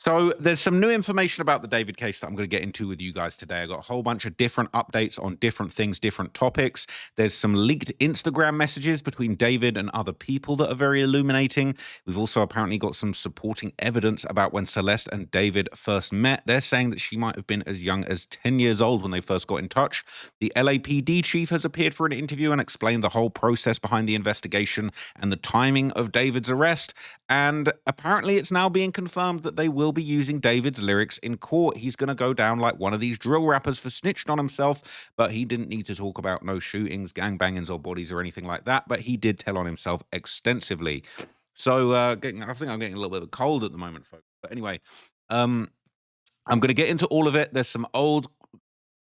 So there's some new information about the David case that I'm going to get into with you guys today. I got a whole bunch of different updates on different things, different topics. There's some leaked Instagram messages between David and other people that are very illuminating. We've also apparently got some supporting evidence about when Celeste and David first met. They're saying that she might have been as young as 10 years old when they first got in touch. The LAPD chief has appeared for an interview and explained the whole process behind the investigation and the timing of David's arrest. And apparently it's now being confirmed that they will be using David's lyrics in court. He's going to go down like one of these drill rappers for snitching on himself, but he didn't need to talk about no shootings, gangbangings, or bodies or anything like that, but he did tell on himself extensively. So I think I'm getting a little bit of a cold at the moment, folks. But anyway, I'm going to get into all of it. There's some old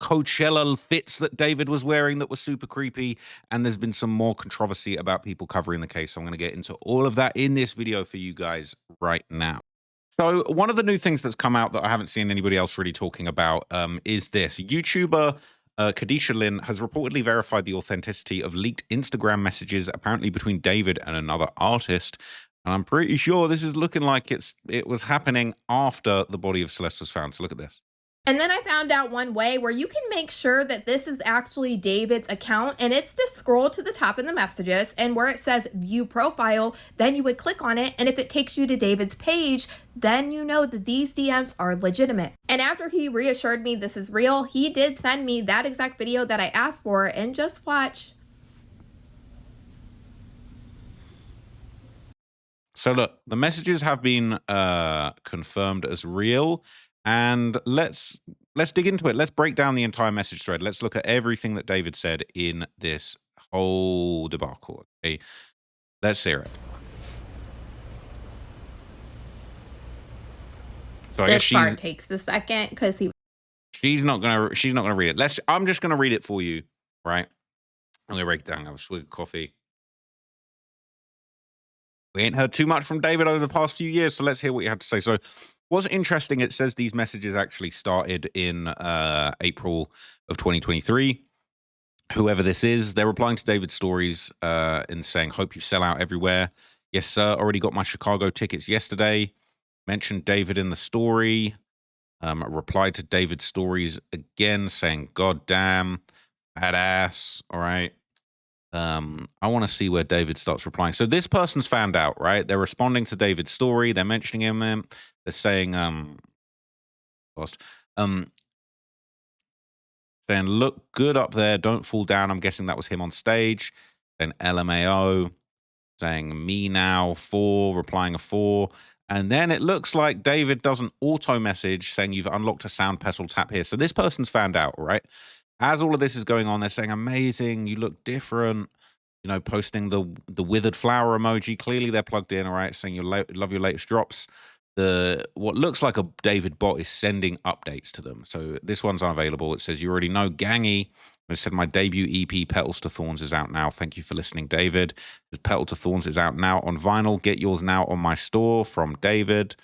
Coachella fits that David was wearing that were super creepy, and there's been some more controversy about people covering the case. So I'm going to get into all of that in this video for you guys right now. So one of the new things that's come out that I haven't seen anybody else really talking about is this. YouTuber Kadisha Lynn has reportedly verified the authenticity of leaked Instagram messages apparently between David and another artist. And I'm pretty sure this is looking like it was happening after the body of Celeste was found. So look at this. And then I found out one way where you can make sure that this is actually David's account, and it's to scroll to the top in the messages, and where it says view profile, then you would click on it, and if it takes you to David's page, then you know that these DMs are legitimate. And after he reassured me this is real, he did send me that exact video that I asked for, and just watch. So look, the messages have been confirmed as real. And let's dig into it. Let's break down the entire message thread. Let's look at everything that David said in this whole debacle. Okay, let's hear it. So I guess part takes a second because she's not gonna read it. I'm just gonna read it for you, right? I'm gonna break it down. Have a swig of coffee. We ain't heard too much from David over the past few years, so let's hear what you had to say. So what's interesting, it says these messages actually started in April of 2023. Whoever this is, they're replying to David's stories and saying, hope you sell out everywhere. Yes, sir. Already got my Chicago tickets yesterday. Mentioned David in the story. Replied to David's stories again saying, God damn, badass. All right. I want to see where David starts replying. So this person's found out, right? They're responding to David's story. They're mentioning him. They're saying, saying, look good up there. Don't fall down. I'm guessing that was him on stage. Then LMAO saying me now 4, replying a 4. And then it looks like David does an auto message saying you've unlocked a sound pedal, tap here. So this person's found out, right? As all of this is going on, they're saying, amazing, you look different, you know, posting the withered flower emoji. Clearly they're plugged in, all right, saying you love your latest drops. What looks like a David bot is sending updates to them. So this one's unavailable. It says, you already know, Gangy. It said, my debut EP, Petals to Thorns, is out now. Thank you for listening, David. This Petal to Thorns is out now on vinyl. Get yours now on my store from David.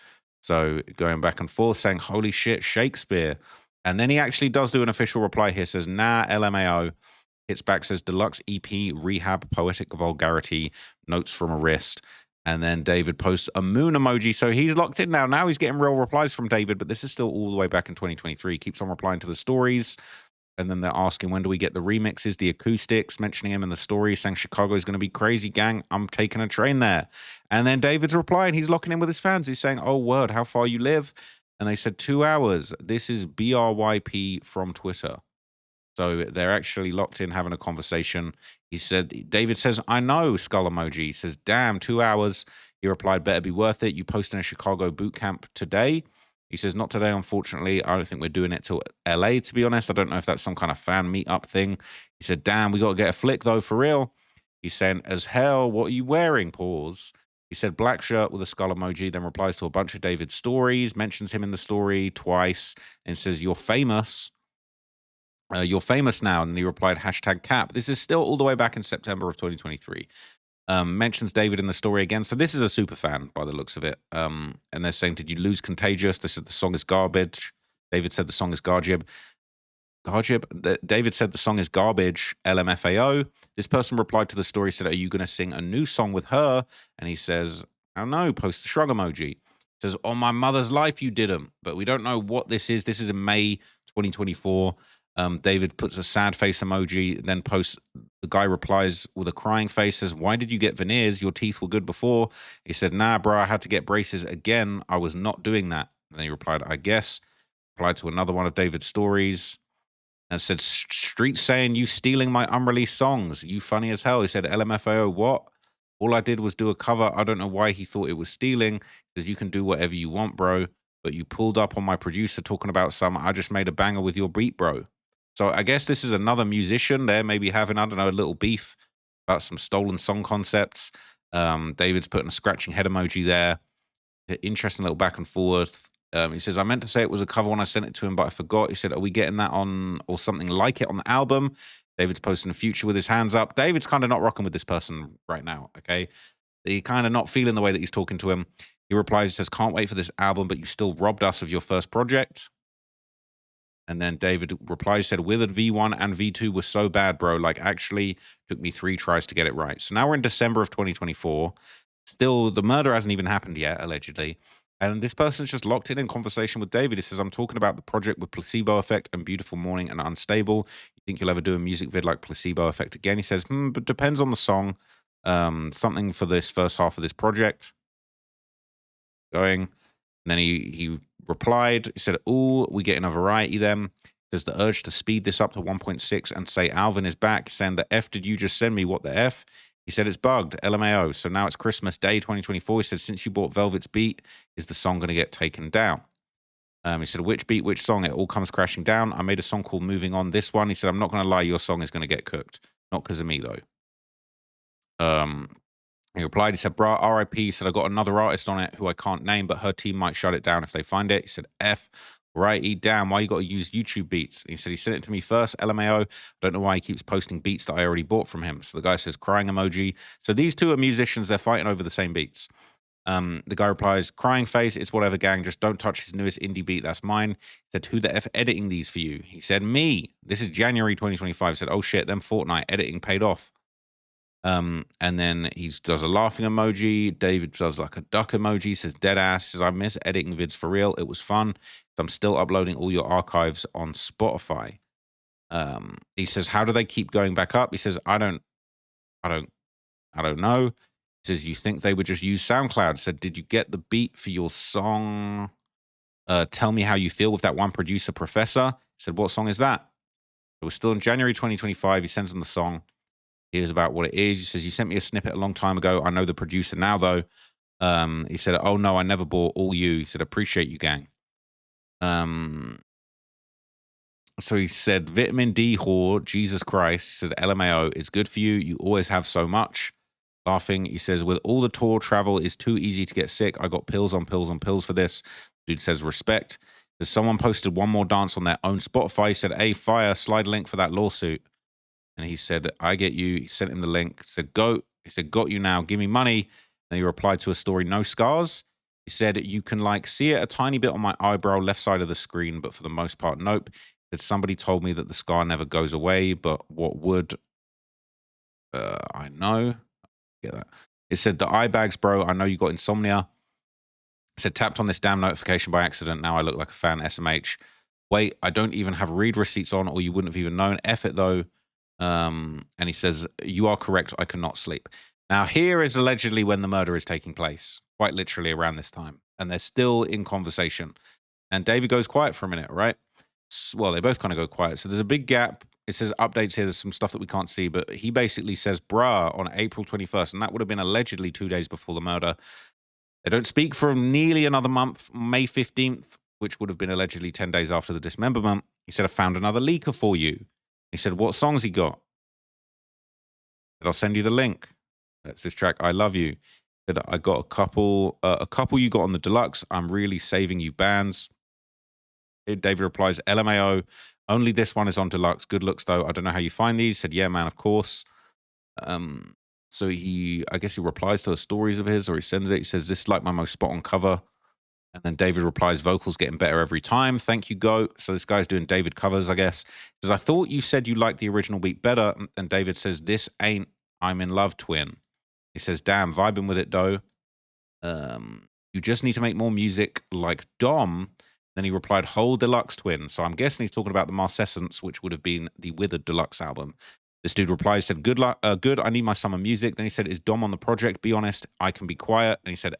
So going back and forth saying, holy shit, Shakespeare. And then he actually does do an official reply here, says, nah, LMAO. Hits back, says, deluxe EP, rehab, poetic vulgarity, notes from a wrist. And then David posts a moon emoji. So he's locked in now. Now he's getting real replies from David, but this is still all the way back in 2023. Keeps on replying to the stories. And then they're asking, when do we get the remixes, the acoustics, mentioning him in the story, saying Chicago is going to be crazy, gang. I'm taking a train there. And then David's replying, he's locking in with his fans. He's saying, oh, word, how far you live? And they said 2 hours. This is BRYP from Twitter. So they're actually locked in having a conversation. He said, David says, I know, skull emoji. He says, damn, 2 hours. He replied, better be worth it. You posting a Chicago boot camp today? He says, not today, unfortunately. I don't think we're doing it till LA, to be honest. I don't know if that's some kind of fan meetup thing. He said, damn, we got to get a flick, though, for real. He's saying, as hell, what are you wearing? Pause. He said, black shirt with a skull emoji, then replies to a bunch of David's stories, mentions him in the story twice, and says, you're famous. You're famous now. And he replied, hashtag cap. This is still all the way back in September of 2023. Mentions David in the story again. So this is a super fan by the looks of it. And they're saying, did you lose Contagious? They said the song is garbage. David said the song is Garjib. David said the song is garbage. LMFAO. This person replied to the story, said, are you going to sing a new song with her? And he says, I don't know, post the shrug emoji. Says, on my mother's life, you didn't. But we don't know what this is. This is in May 2024. David puts a sad face emoji, then posts, the guy replies with a crying face, says, why did you get veneers? Your teeth were good before. He said, nah, bro, I had to get braces again. I was not doing that. And then he replied, I guess. Replied to another one of David's stories and said, street saying you stealing my unreleased songs. You funny as hell. He said, LMFAO, what? All I did was do a cover. I don't know why he thought it was stealing. He says, you can do whatever you want, bro. But you pulled up on my producer talking about I just made a banger with your beat, bro. So I guess this is another musician there, maybe having, I don't know, a little beef about some stolen song concepts. David's putting a scratching head emoji there. Interesting little back and forth. He says, I meant to say it was a cover when I sent it to him, but I forgot. He said, are we getting that on or something like it on the album? David's posting a future with his hands up. David's kind of not rocking with this person right now, okay? He's kind of not feeling the way that he's talking to him. He replies, says, can't wait for this album, but you still robbed us of your first project. And then David replies, said, Withered V1 and V2 were so bad, bro. Like, actually took me 3 tries to get it right. So now we're in December of 2024. Still, the murder hasn't even happened yet, allegedly. And this person's just locked in conversation with David. He says, I'm talking about the project with Placebo Effect and Beautiful Morning and Unstable. You think you'll ever do a music vid like Placebo Effect again? He says, but depends on the song. Something for this first half of this project. Going. And then he replied, he said, oh, we get in a variety then. There's the urge to speed this up to 1.6 and say Alvin is back, saying, the F did you just send me? What the F? He said, it's bugged, LMAO. So now it's Christmas Day 2024. He said, since you bought Velvet's beat, is the song going to get taken down? He said, which beat, which song? It all comes crashing down. I made a song called Moving On. This one, he said, I'm not going to lie, your song is going to get cooked. Not because of me, though. He replied, he said, bruh, RIP. He said, I got another artist on it who I can't name, but her team might shut it down if they find it. He said, F, righty, damn, why you got to use YouTube beats? He said, he sent it to me first, LMAO. I don't know why he keeps posting beats that I already bought from him. So the guy says, crying emoji. So these two are musicians. They're fighting over the same beats. The guy replies, crying face, it's whatever, gang. Just don't touch his newest indie beat. That's mine. He said, who the F editing these for you? He said, me. This is January 2025. He said, oh shit, then Fortnite editing paid off. And then he does a laughing emoji. David does like a duck emoji, says dead ass, says, I miss editing vids for real. It was fun. I'm still uploading all your archives on Spotify. He says, how do they keep going back up? He says, I don't know. He says, you think they would just use SoundCloud? He said, did you get the beat for your song? Tell me how you feel with that one producer, Professor. He said, what song is that? It was still in January 2025. He sends them the song. Here's about what it is. He says, you sent me a snippet a long time ago. I know the producer now, though. He said, oh, no, I never bought all you. He said, appreciate you, gang. So he said, vitamin D whore, Jesus Christ. He said, LMAO, it's good for you. You always have so much. Laughing, he says, with all the tour travel, it's too easy to get sick. I got pills on pills on pills for this. Dude says, respect. There's someone posted one more dance on their own Spotify. He said, hey, fire, slide link for that lawsuit. And he said, I get you. He sent him the link. He said, go. He said, got you now. Give me money. And he replied to a story, no scars. He said, you can like see it a tiny bit on my eyebrow, left side of the screen, but for the most part, nope. He said, somebody told me that the scar never goes away, but what would? I know. Get that. It said, the eye bags, bro. I know you got insomnia. It said, tapped on this damn notification by accident. Now I look like a fan, SMH. Wait, I don't even have read receipts on, or you wouldn't have even known. F it, though. And he says, you are correct. I cannot sleep. Now, here is allegedly when the murder is taking place, quite literally around this time. And they're still in conversation. And David goes quiet for a minute, right? Well, they both kind of go quiet. So there's a big gap. It says updates here. There's some stuff that we can't see. But he basically says, bruh, on April 21st. And that would have been allegedly 2 days before the murder. They don't speak for nearly another month, May 15th, which would have been allegedly 10 days after the dismemberment. He said, I found another leaker for you. He said, what songs he got? He said, I'll send you the link. That's this track, I Love You. He said, I got a couple you got on the deluxe. I'm really saving you bands. David replies, LMAO, only this one is on deluxe. Good looks, though. I don't know how you find these. He said, yeah, man, of course. So I guess he replies to the stories of his, or he sends it. He says, this is like my most spot on cover. And then David replies, vocals getting better every time. Thank you, GOAT. So this guy's doing David covers, I guess. He says, I thought you said you liked the original beat better. And David says, this ain't I'm in Love twin. He says, damn, vibing with it, though. You just need to make more music like Dom. Then he replied, whole deluxe twin. So I'm guessing he's talking about the Marcescence, which would have been the Withered deluxe album. This dude replied, said, good luck, good, I need my summer music. Then he said, is Dom on the project? Be honest, I can be quiet. And he said,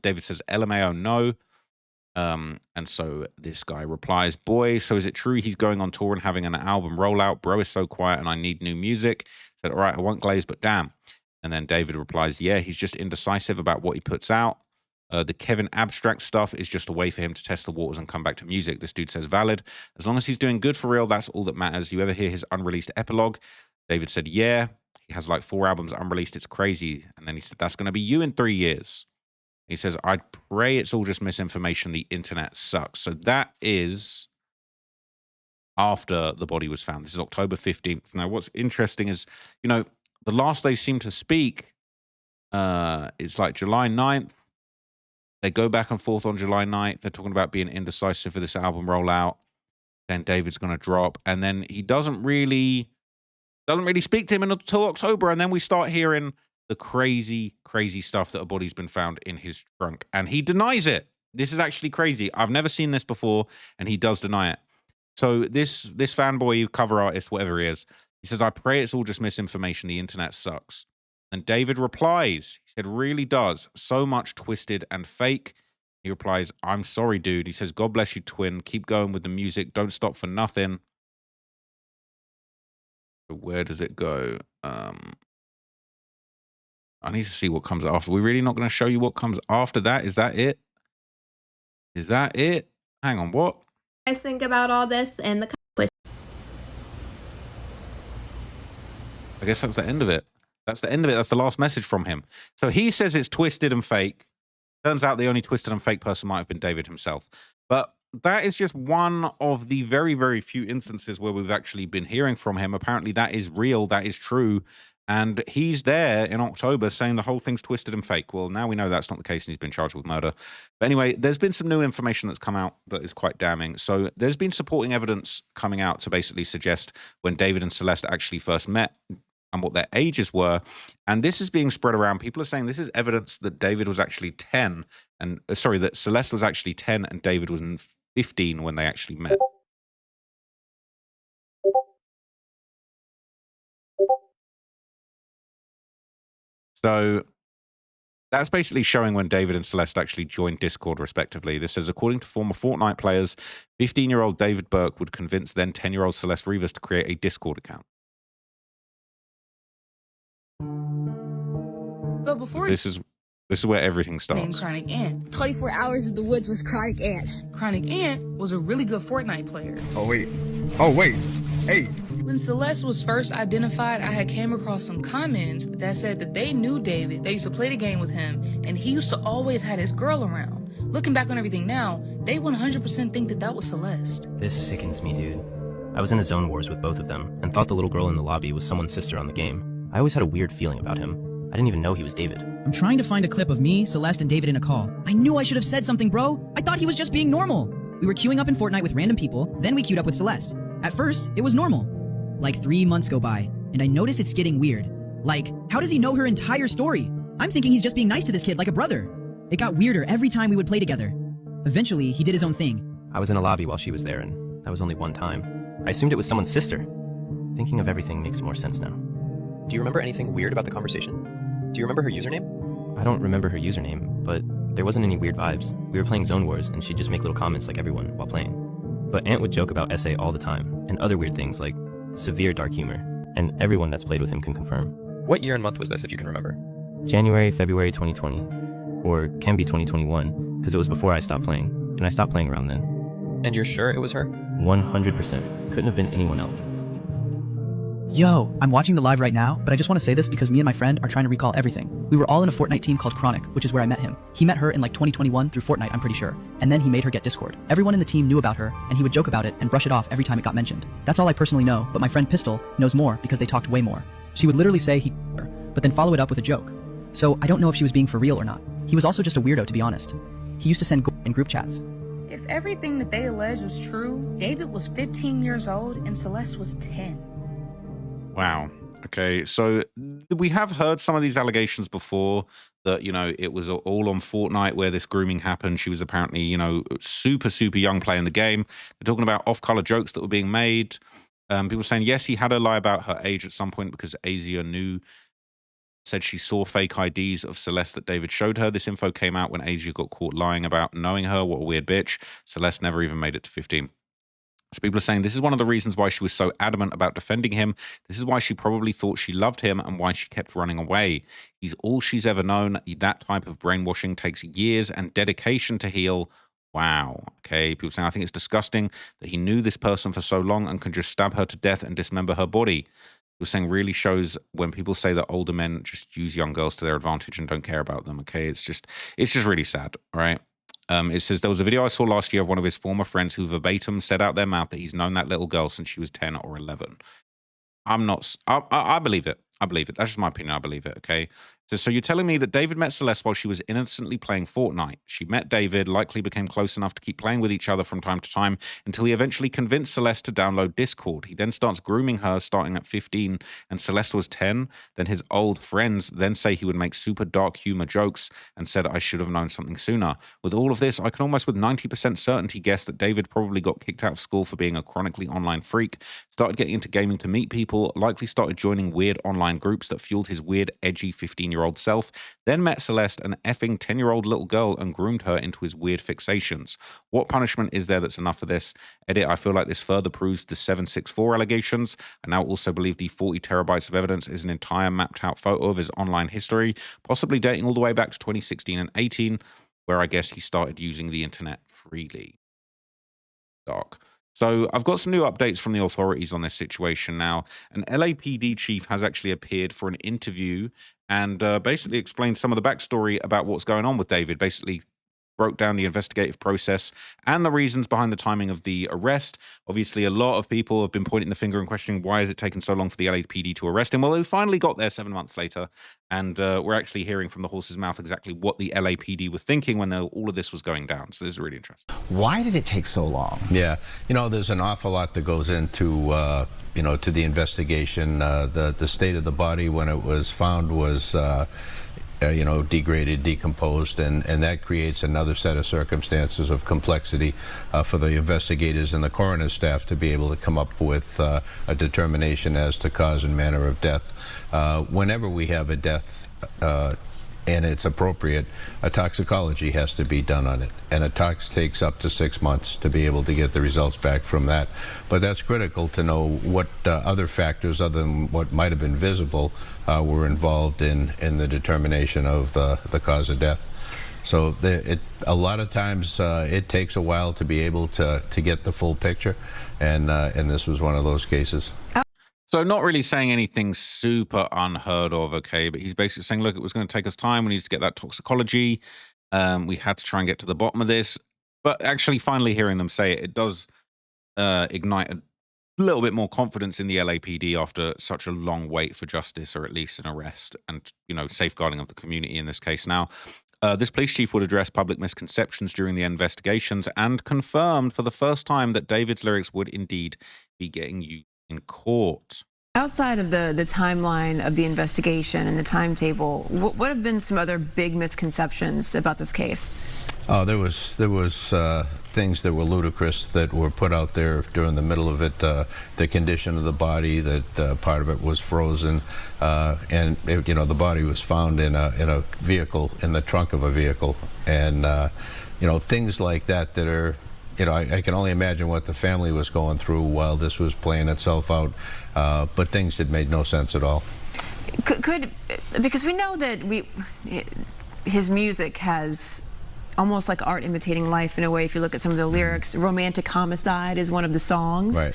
David says, LMAO, no. And so this guy replies, boy, so is it true he's going on tour and having an album rollout? Bro is so quiet and I need new music. Said, all right, I won't glaze, but damn. And then David replies, yeah, he's just indecisive about what he puts out. The Kevin Abstract stuff is just a way for him to test the waters and come back to music. This dude says, valid. As long as he's doing good for real, that's all that matters. You ever hear his unreleased epilogue? David said, yeah. He has like 4 albums unreleased. It's crazy. And then he said, that's going to be you in 3 years. He says, I'd pray it's all just misinformation. The internet sucks. So that is after the body was found. This is October 15th. Now, what's interesting is, you know, the last they seem to speak, it's like July 9th. They go back and forth on July 9th. They're talking about being indecisive for this album rollout. Then David's going to drop. And then he doesn't really speak to him until October. And then we start hearing the crazy, crazy stuff that a body's been found in his trunk. And he denies it. This is actually crazy. I've never seen this before. And he does deny it. So this fanboy, cover artist, whatever he is, he says, I pray it's all just misinformation. The internet sucks. And David replies, he said, really does. So much twisted and fake. He replies, I'm sorry, dude. He says, God bless you, twin. Keep going with the music. Don't stop for nothing. Where does it go? I need to see what comes after. We're really not going to show you what comes after that. Is that it? Is that it? Hang on, what? I think about all this and the I guess that's the end of it. That's the end of it. That's the last message from him. So he says it's twisted and fake. Turns out the only twisted and fake person might have been David himself. But that is just one of the very, very few instances where we've actually been hearing from him. Apparently that is real. That is true. And he's there in October saying the whole thing's twisted and fake. Well, now we know that's not the case and he's been charged with murder. But anyway, there's been some new information that's come out that is quite damning. So there's been supporting evidence coming out to basically suggest when David and Celeste actually first met and what their ages were. And this is being spread around. People are saying this is evidence that David was actually 10 and that Celeste was actually 10 and David was 15 when they actually met. So that's basically showing when David and Celeste actually joined Discord, respectively. This says, according to former Fortnite players, 15-year-old David Burke would convince then 10-year-old Celeste Rivas to create a Discord account. But before This is where everything starts. Chronic Ant. 24 hours in the woods with Chronic Ant. Chronic Ant was a really good Fortnite player. Oh, wait. Hey. When Celeste was first identified, I had came across some comments that said that they knew David. They used to play the game with him, and he used to always have his girl around. Looking back on everything now, they 100% think that was Celeste. This sickens me, dude. I was in a zone wars with both of them, and thought the little girl in the lobby was someone's sister on the game. I always had a weird feeling about him. I didn't even know he was David. I'm trying to find a clip of me, Celeste, and David in a call. I knew I should have said something, bro. I thought he was just being normal. We were queuing up in Fortnite with random people, then we queued up with Celeste. At first, it was normal. Like 3 months go by, and I notice it's getting weird. Like, how does he know her entire story? I'm thinking he's just being nice to this kid like a brother. It got weirder every time we would play together. Eventually, he did his own thing. I was in a lobby while she was there, and that was only one time. I assumed it was someone's sister. Thinking of everything makes more sense now. Do you remember anything weird about the conversation? Do you remember her username? I don't remember her username, but there wasn't any weird vibes. We were playing Zone Wars, and she'd just make little comments like everyone while playing. But Ant would joke about SA all the time, and other weird things like severe dark humor, and everyone that's played with him can confirm. What year and month was this, if you can remember? January, February 2020, or can be 2021, because it was before I stopped playing, and I stopped playing around then. And you're sure it was her? 100%. Couldn't have been anyone else. Yo, I'm watching the live right now, but I just want to say this because me and my friend are trying to recall everything. We were all in a Fortnite team called Chronic, which is where I met him. He met her in like 2021 through Fortnite, I'm pretty sure. And then he made her get Discord. Everyone in the team knew about her, and he would joke about it and brush it off every time it got mentioned. That's all I personally know, but my friend Pistol knows more because they talked way more. She would literally say he her, but then follow it up with a joke. So I don't know if she was being for real or not. He was also just a weirdo, to be honest. He used to send in group chats. If everything that they alleged was true, David was 15 years old and Celeste was 10. Wow. Okay, so we have heard some of these allegations before that, it was all on Fortnite where this grooming happened. She was apparently, super, super young playing the game. They're talking about off-color jokes that were being made. People saying, yes, he had her lie about her age at some point because Asia said she saw fake IDs of Celeste that David showed her. This info came out when Asia got caught lying about knowing her. What a weird bitch. Celeste never even made it to 15. So people are saying this is one of the reasons why she was so adamant about defending him. This is why she probably thought she loved him and why she kept running away. He's all she's ever known. That type of brainwashing takes years and dedication to heal. Wow. Okay. People saying, I think it's disgusting that he knew this person for so long and can just stab her to death and dismember her body. People saying really shows when people say that older men just use young girls to their advantage and don't care about them. Okay. It's just really sad. All right. It says there was a video I saw last year of one of his former friends who verbatim said out their mouth that he's known that little girl since she was 10 or 11. I believe it. I believe it. That's just my opinion. I believe it. Okay. So you're telling me that David met Celeste while she was innocently playing Fortnite. She met David, likely became close enough to keep playing with each other from time to time until he eventually convinced Celeste to download Discord. He then starts grooming her starting at 15 and Celeste was 10. Then his old friends then say he would make super dark humor jokes and said I should have known something sooner. With all of this, I can almost with 90% certainty guess that David probably got kicked out of school for being a chronically online freak, started getting into gaming to meet people, likely started joining weird online groups that fueled his weird, edgy 15-year-old self, then met Celeste, an effing 10-year-old little girl, and groomed her into his weird fixations. What punishment is there that's enough for this? Edit, I feel like this further proves the 764 allegations. I now also believe the 40 terabytes of evidence is an entire mapped out photo of his online history, possibly dating all the way back to 2016 and 18, where I guess he started using the internet freely. Dark. So I've got some new updates from the authorities on this situation now. An LAPD chief has actually appeared for an interview and basically explained some of the backstory about what's going on with David, basically broke down the investigative process and the reasons behind the timing of the arrest. Obviously, a lot of people have been pointing the finger and questioning why has it taken so long for the LAPD to arrest him? Well, we finally got there 7 months later, and we're actually hearing from the horse's mouth exactly what the LAPD were thinking when all of this was going down. So this is really interesting. Why did it take so long? Yeah, there's an awful lot that goes into to the investigation. The state of the body when it was found was degraded, decomposed, and that creates another set of circumstances of complexity for the investigators and the coroner's staff to be able to come up with a determination as to cause and manner of death. Whenever we have a death and it's appropriate, a toxicology has to be done on it. And a tox takes up to 6 months to be able to get the results back from that. But that's critical to know what other factors other than what might have been visible were involved in the determination of the cause of death. So a lot of times it takes a while to be able to get the full picture, and this was one of those cases. So not really saying anything super unheard of, okay, but he's basically saying, look, it was going to take us time. We need to get that toxicology. We had to try and get to the bottom of this. But actually finally hearing them say it, it does ignite a little bit more confidence in the LAPD after such a long wait for justice, or at least an arrest and, safeguarding of the community in this case. Now, this police chief would address public misconceptions during the investigations and confirmed for the first time that David's lyrics would indeed be getting used in court. Outside of the timeline of the investigation and the timetable, what have been some other big misconceptions about this case? There was things that were ludicrous that were put out there during the middle of it. The condition of the body, that part of it was frozen, and the body was found in a vehicle, in the trunk of a vehicle, and things like that are. I can only imagine what the family was going through while this was playing itself out, but things that made no sense at all. Because we know that his music has almost like art imitating life in a way. If you look at some of the lyrics, Romantic Homicide is one of the songs. Right.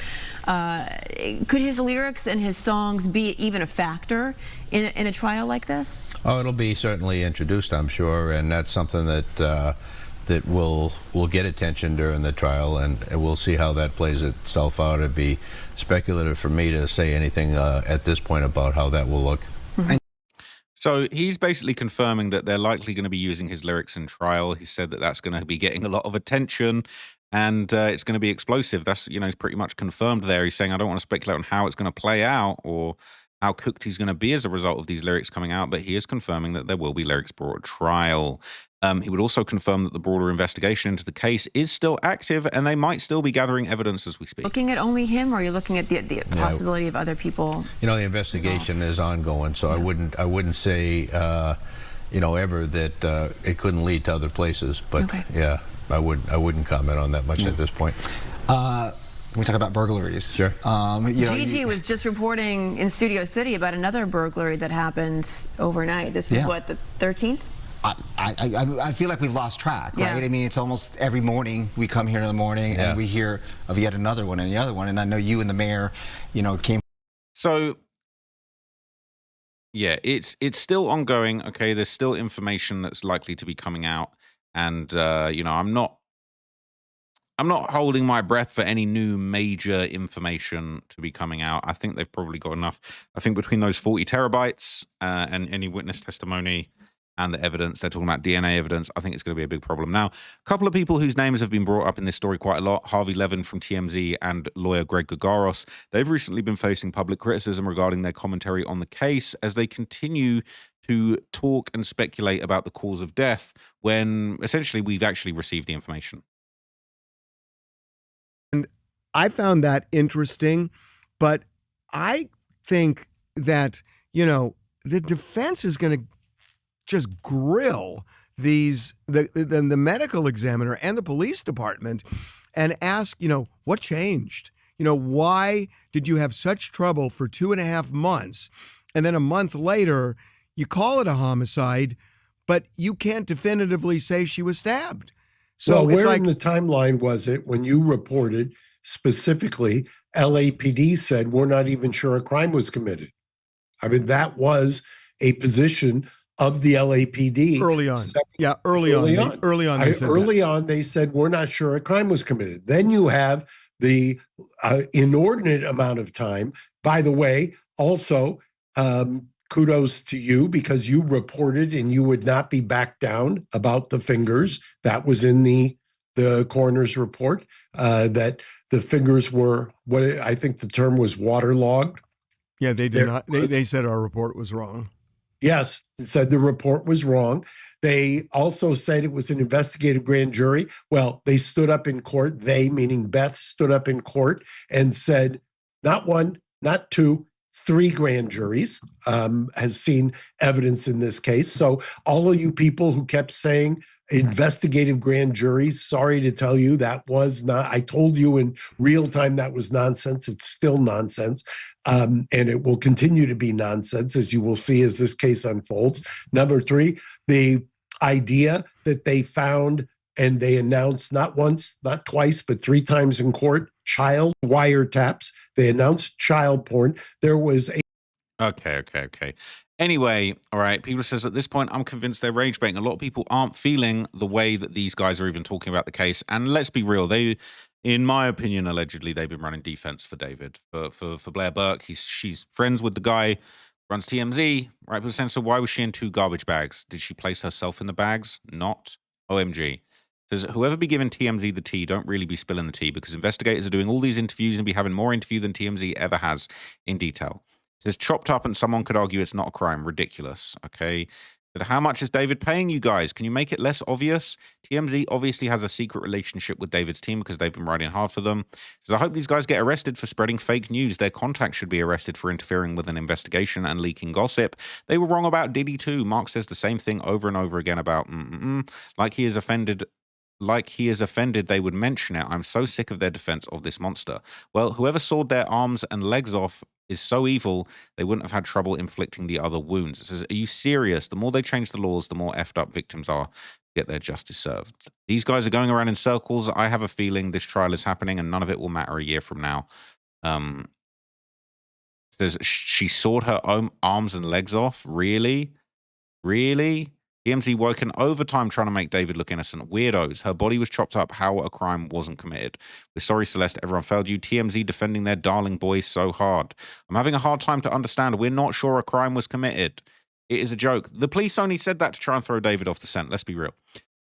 Could his lyrics and his songs be even a factor in a trial like this? Oh, it'll be certainly introduced, I'm sure, and that's something that will get attention during the trial, and we'll see how that plays itself out. It'd be speculative for me to say anything at this point about how that will look. So he's basically confirming that they're likely going to be using his lyrics in trial. He said that that's going to be getting a lot of attention, and it's going to be explosive. That's, he's pretty much confirmed there. He's saying, I don't want to speculate on how it's going to play out or how cooked he's going to be as a result of these lyrics coming out, but he is confirming that there will be lyrics brought to trial. He would also confirm that the broader investigation into the case is still active and they might still be gathering evidence as we speak. Looking at only him, or are you looking at the possibility of other people? You know, the investigation is ongoing, so I wouldn't say, you know, ever that it couldn't lead to other places. But yeah, I wouldn't comment on that much at this point. Can we talk about burglaries? Sure. Gigi was just reporting in Studio City about another burglary that happened overnight. This is what, the 13th? I feel like we've lost track, right? I mean, it's almost every morning we come here in the morning and we hear of yet another one and the other one. And I know you and the mayor, you know, came. So, yeah, it's still ongoing. Okay, there's still information that's likely to be coming out, and you know, I'm not holding my breath for any new major information to be coming out. I think they've probably got enough. I think between those 40 terabytes and any witness testimony and the evidence, they're talking about DNA evidence, I think it's going to be a big problem. Now, a couple of people whose names have been brought up in this story quite a lot, Harvey Levin from TMZ and lawyer Greg Gagaros, they've recently been facing public criticism regarding their commentary on the case as they continue to talk and speculate about the cause of death when essentially we've actually received the information. And I found that interesting, but I think that, you know, the defense is going to just grill the medical examiner and the police department and ask, you know, what changed? You know, why did you have such trouble for 2.5 months? And then a month later, you call it a homicide, but you can't definitively say she was stabbed. So where in the timeline was it when you reported specifically LAPD said, we're not even sure a crime was committed? I mean, that was a position of the LAPD. Early on. Yeah, early on. Early on, they said, we're not sure a crime was committed. Then you have the inordinate amount of time. By the way, also, kudos to you because you reported and you would not be backed down about the fingers. That was in the coroner's report, that the fingers were, what I think the term was, waterlogged. Yeah, they did not. They said our report was wrong. Yes, it said the report was wrong. They also said it was an investigative grand jury. Well, they stood up in court. They, meaning Beth, stood up in court and said, not one, not two, 3 grand juries has seen evidence in this case. So all of you people who kept saying investigative grand juries, sorry to tell you, that was not, I told you in real time that was nonsense. It's still nonsense. And it will continue to be nonsense, as you will see as this case unfolds. Number 3, the idea that they found and they announced not once, not twice, but 3 times in court, child wiretaps. They announced child porn. There was a... Okay. Anyway, all right, people says at this point, I'm convinced they're rage baiting. A lot of people aren't feeling the way that these guys are even talking about the case. And let's be real, they, in my opinion, allegedly, they've been running defense for David. For Blair Burke, she's friends with the guy, runs TMZ, right? People saying, so why was she in 2 garbage bags? Did she place herself in the bags? Not. OMG. Says, whoever be giving TMZ the tea, don't really be spilling the tea because investigators are doing all these interviews and be having more interview than TMZ ever has in detail. Says, chopped up and someone could argue it's not a crime. Ridiculous. Okay. But how much is David paying you guys? Can you make it less obvious? TMZ obviously has a secret relationship with David's team because they've been riding hard for them. So I hope these guys get arrested for spreading fake news. Their contacts should be arrested for interfering with an investigation and leaking gossip. They were wrong about Diddy too. Mark says the same thing over and over again about like he is offended, they would mention it. I'm so sick of their defense of this monster. Well, whoever sawed their arms and legs off is so evil, they wouldn't have had trouble inflicting the other wounds. It says, are you serious? The more they change the laws, the more effed up victims are to get their justice served. These guys are going around in circles. I have a feeling this trial is happening and none of it will matter a year from now. Says she sawed her own arms and legs off. Really? TMZ working overtime trying to make David look innocent. Weirdos. Her body was chopped up. How a crime wasn't committed. We're sorry, Celeste. Everyone failed you. TMZ defending their darling boy so hard. I'm having a hard time to understand. We're not sure a crime was committed. It is a joke. The police only said that to try and throw David off the scent. Let's be real.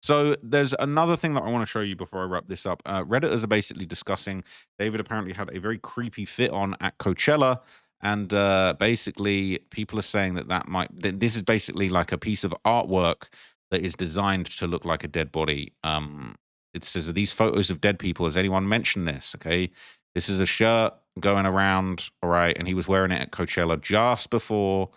So there's another thing that I want to show you before I wrap this up. Redditors are basically discussing David apparently had a very creepy fit on at Coachella. And basically, people are saying that this is basically like a piece of artwork that is designed to look like a dead body. It says, are these photos of dead people? Has anyone mentioned this? Okay. This is a shirt going around, all right, and he was wearing it at Coachella just before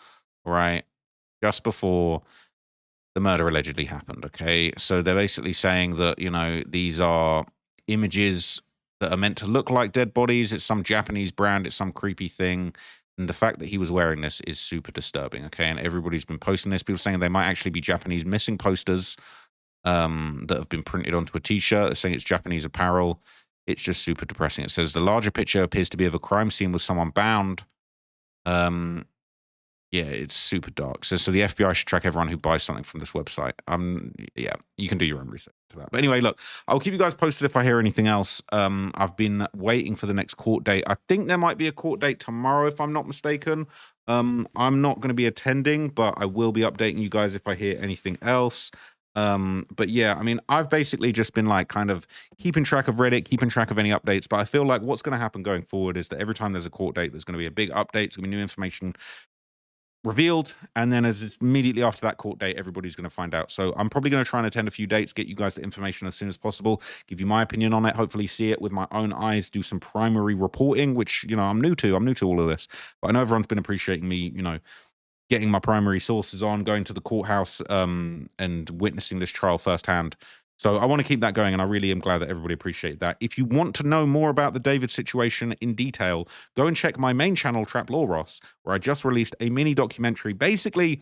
the murder allegedly happened, okay? So they're basically saying that, you know, these are images that are meant to look like dead bodies. It's some Japanese brand. It's some creepy thing. And the fact that he was wearing this is super disturbing, okay? And everybody's been posting this. People saying they might actually be Japanese missing posters that have been printed onto a T-shirt. They're saying it's Japanese apparel. It's just super depressing. It says the larger picture appears to be of a crime scene with someone bound. Yeah, it's super dark. So the FBI should track everyone who buys something from this website. Yeah, you can do your own research for that. But anyway, look, I'll keep you guys posted if I hear anything else. I've been waiting for the next court date. I think there might be a court date tomorrow, if I'm not mistaken. I'm not going to be attending, but I will be updating you guys if I hear anything else. But yeah, I mean, I've basically just been like kind of keeping track of Reddit, keeping track of any updates. But I feel like what's going to happen going forward is that every time there's a court date, there's going to be a big update. There's going to be new information revealed, and then as immediately after that court date, everybody's going to find out. So I'm probably going to try and attend a few dates, get you guys the information as soon as possible, give you my opinion on it, hopefully see it with my own eyes, do some primary reporting, which, you know, I'm new to all of this, but I know everyone's been appreciating me, you know, getting my primary sources on, going to the courthouse and witnessing this trial firsthand. So I want to keep that going, and I really am glad that everybody appreciated that. If you want to know more about the David situation in detail, go and check my main channel, Trap Law Ross, where I just released a mini documentary. Basically,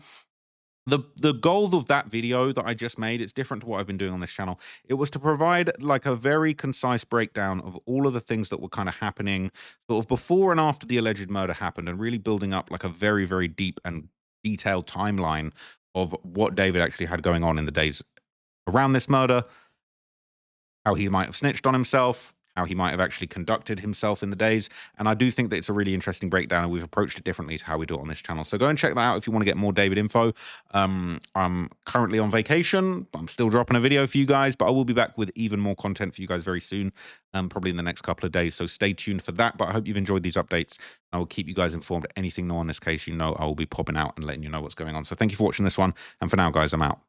the goal of that video that I just made, it's different to what I've been doing on this channel. It was to provide like a very concise breakdown of all of the things that were kind of happening sort of before and after the alleged murder happened, and really building up like a very, very deep and detailed timeline of what David actually had going on in the days around this murder, how he might have snitched on himself, how he might have actually conducted himself in the days. And I do think that it's a really interesting breakdown, and we've approached it differently to how we do it on this channel. So go and check that out if you want to get more David info. I'm currently on vacation. I'm still dropping a video for you guys, but I will be back with even more content for you guys very soon, probably in the next couple of days. So stay tuned for that. But I hope you've enjoyed these updates. I will keep you guys informed. Anything new on this case, you know, I will be popping out and letting you know what's going on. So thank you for watching this one. And for now, guys, I'm out.